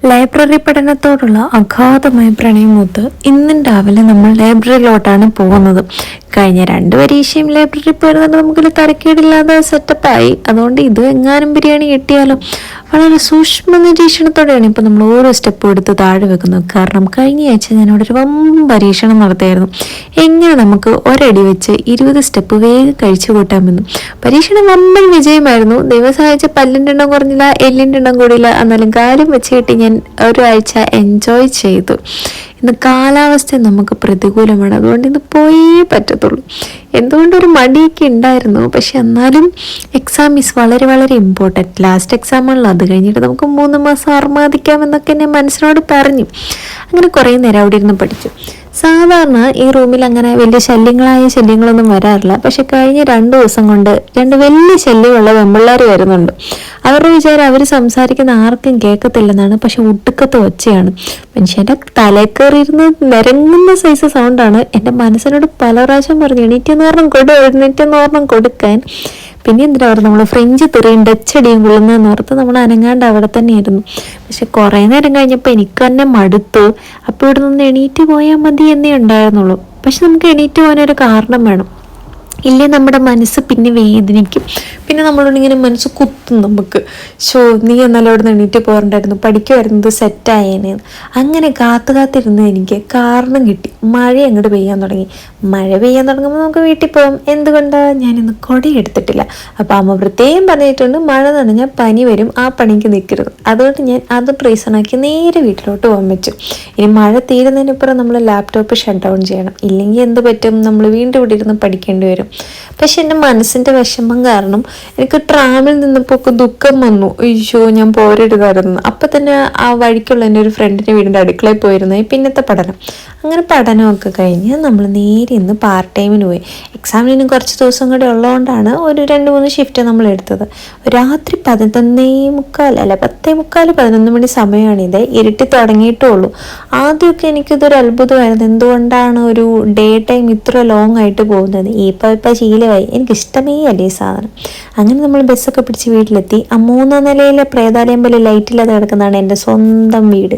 Library പഠനത്തോടുള്ള അഗാധമായ പ്രണയമൂത്ത് ഇന്നും രാവിലെ നമ്മൾ ലൈബ്രറിയിലോട്ടാണ് പോകുന്നത്. കഴിഞ്ഞ 2 പരീക്ഷയും ലൈബ്രറി പോയിരുന്നിട്ട് നമുക്കൊരു തരക്കേടില്ലാതെ സെറ്റപ്പായി. അതുകൊണ്ട് ഇത് എങ്ങാനും ബിരിയാണി കിട്ടിയാലും വളരെ സൂക്ഷ്മ നിരീക്ഷണത്തോടെയാണ് ഇപ്പം നമ്മൾ ഓരോ സ്റ്റെപ്പും എടുത്ത് താഴെ വെക്കുന്നത്. കാരണം കഴിഞ്ഞ ആഴ്ച ഞാനിവിടെ ഒരു വമ്പൻ പരീക്ഷണം നടത്തിയായിരുന്നു. എങ്ങനെ നമുക്ക് ഒരടി വെച്ച് 20 സ്റ്റെപ്പ് വേഗം കഴിച്ചു കൂട്ടാമെന്നും. പരീക്ഷണം വമ്പൻ വിജയമായിരുന്നു. ദൈവം സഹായിച്ച പല്ലിൻ്റെ എണ്ണം കുറഞ്ഞില്ല, എല്ലിൻ്റെ എണ്ണം കൂടിയില്ല, എന്നാലും കാര്യം വെച്ച് കിട്ടി ഞാൻ ഒരാഴ്ച എൻജോയ് ചെയ്തു. ഇന്ന് കാലാവസ്ഥ നമുക്ക് പ്രതികൂലമാണ്, അതുകൊണ്ട് ഇന്ന് പോയേ പറ്റത്തുള്ളൂ. എന്തുകൊണ്ടൊരു മടിയൊക്കെ ഉണ്ടായിരുന്നു. പക്ഷെ എന്നാലും എക്സാം ഈസ് വളരെ വളരെ ഇമ്പോർട്ടൻറ്റ്. ലാസ്റ്റ് എക്സാമാണല്ലോ, അത് കഴിഞ്ഞിട്ട് നമുക്ക് 3 മാസം അർമാദിക്കാമെന്നൊക്കെ എന്നെ മനസ്സിനോട് പറഞ്ഞു. അങ്ങനെ കുറേ നേരം അവിടെ ഇരുന്ന് പഠിച്ചു. സാധാരണ ഈ റൂമിൽ അങ്ങനെ വലിയ ശല്യങ്ങളൊന്നും വരാറില്ല. പക്ഷെ കഴിഞ്ഞ 2 ദിവസം കൊണ്ട് 2 വലിയ ശല്യമുള്ള പെമ്പിള്ളേർ വരുന്നുണ്ട്. അവരുടെ വിചാരം അവർ സംസാരിക്കുന്ന ആർക്കും കേൾക്കത്തില്ലെന്നാണ്. പക്ഷെ ഒടുക്കത്തെ ഒച്ചയാണ്. മനുഷ്യൻ്റെ തലക്കേറിയിരുന്ന് നിരങ്ങുന്ന സൈസ് സൗണ്ടാണ്. എൻ്റെ മനസ്സിനോട് പല പ്രാവശ്യം പറഞ്ഞു എഴുന്നേറ്റെന്ന് ഓർണം കൊടുക്കാൻ. പിന്നെ എന്തിനാ പറഞ്ഞു നമ്മൾ ഫ്രഞ്ച് തെറിയും ഡച്ചടിയും കൊള്ളുന്നതെന്ന് ഓർത്ത് നമ്മൾ അനങ്ങാണ്ട് അവിടെ തന്നെയായിരുന്നു. പക്ഷെ കുറേ നേരം കഴിഞ്ഞപ്പോൾ എനിക്ക് തന്നെ മടുത്തു. അപ്പോൾ ഇവിടെ നിന്ന് എണീറ്റ് പോയാൽ മതി എന്നേ ഉണ്ടായിരുന്നുള്ളൂ. പക്ഷെ നമുക്ക് എണീറ്റ് പോകാനൊരു കാരണം വേണം. ഇല്ലേ നമ്മുടെ മനസ്സ് പിന്നെ വേദനിക്കും. പിന്നെ നമ്മളോടിങ്ങനെ മനസ്സ് കുത്തും നമുക്ക്. നീ എന്നാലും അവിടെ നിന്ന് എണീറ്റ് പോരണ്ടായിരുന്നു, പഠിക്കുമായിരുന്നത് സെറ്റായേനെ. അങ്ങനെ കാത്തിരുന്ന് എനിക്ക് കാരണം കിട്ടി. മഴ അങ്ങോട്ട് പെയ്യാൻ തുടങ്ങി. മഴ പെയ്യാൻ തുടങ്ങുമ്പോൾ നമുക്ക് വീട്ടിൽ പോകാം. എന്തുകൊണ്ടാണ് ഞാനിന്ന് കൊട എടുത്തിട്ടില്ല. അപ്പോൾ അമ്മ പ്രത്യേകം പറഞ്ഞിട്ടുണ്ട്, മഴ നനഞ്ഞാൽ പനി വരും, ആ പണിക്ക് നിൽക്കരുത്. അതുകൊണ്ട് ഞാൻ അത് റീസണാക്കി നേരെ വീട്ടിലോട്ട് പോകാൻ വെച്ചു. ഇനി മഴ തീരുന്നതിനിപ്പുറം നമ്മൾ ലാപ്ടോപ്പ് ഷട്ട് ഡൗൺ ചെയ്യണം. ഇല്ലെങ്കിൽ എന്ത് പറ്റും, നമ്മൾ വീണ്ടും ഇവിടെ ഇരുന്ന് പഠിക്കേണ്ടി വരും. പക്ഷെ എൻ്റെ മനസ്സിൻ്റെ വിഷമം കാരണം എനിക്ക് ട്രാമിൽ നിന്നപ്പോൾ ഒക്കെ ദുഃഖം വന്നു. അയ്യോ ഞാൻ പോരരുതായിരുന്നു. അപ്പം തന്നെ ആ വഴിക്കുള്ള എൻ്റെ ഒരു ഫ്രണ്ടിൻ്റെ വീടിൻ്റെ അടുക്കളയിൽ പോയിരുന്നു. പിന്നത്തെ പഠനം. അങ്ങനെ പഠനമൊക്കെ കഴിഞ്ഞ് നമ്മൾ നേരെ ഇന്ന് പാർട്ട് ടൈമിന് പോയി. എക്സാമിന് കുറച്ച് ദിവസം കൂടെ ഉള്ളതുകൊണ്ടാണ് ഒരു 2-3 ഷിഫ്റ്റ് നമ്മൾ എടുത്തത്. രാത്രി 10:30 മണി സമയമാണിത്. ഇരുട്ടി തുടങ്ങിയിട്ടേ ഉള്ളൂ. ആദ്യമൊക്കെ എനിക്കിതൊരു അത്ഭുതമായിരുന്നു, എന്തുകൊണ്ടാണ് ഒരു ഡേ ടൈം ഇത്ര ലോങ് ആയിട്ട് പോകുന്നത്. ഇപ്പം ശീലമായി. എനിക്കിഷ്ടമേ അല്ലേ ഈ സാധനം. അങ്ങനെ നമ്മൾ ബസ്സൊക്കെ പിടിച്ച് വീട്ടിലെത്തി. ആ 3 നിലയിലെ പ്രേതാലയം പോലെ ലൈറ്റില്ലാതെ കിടക്കുന്നതാണ് എൻ്റെ സ്വന്തം വീട്.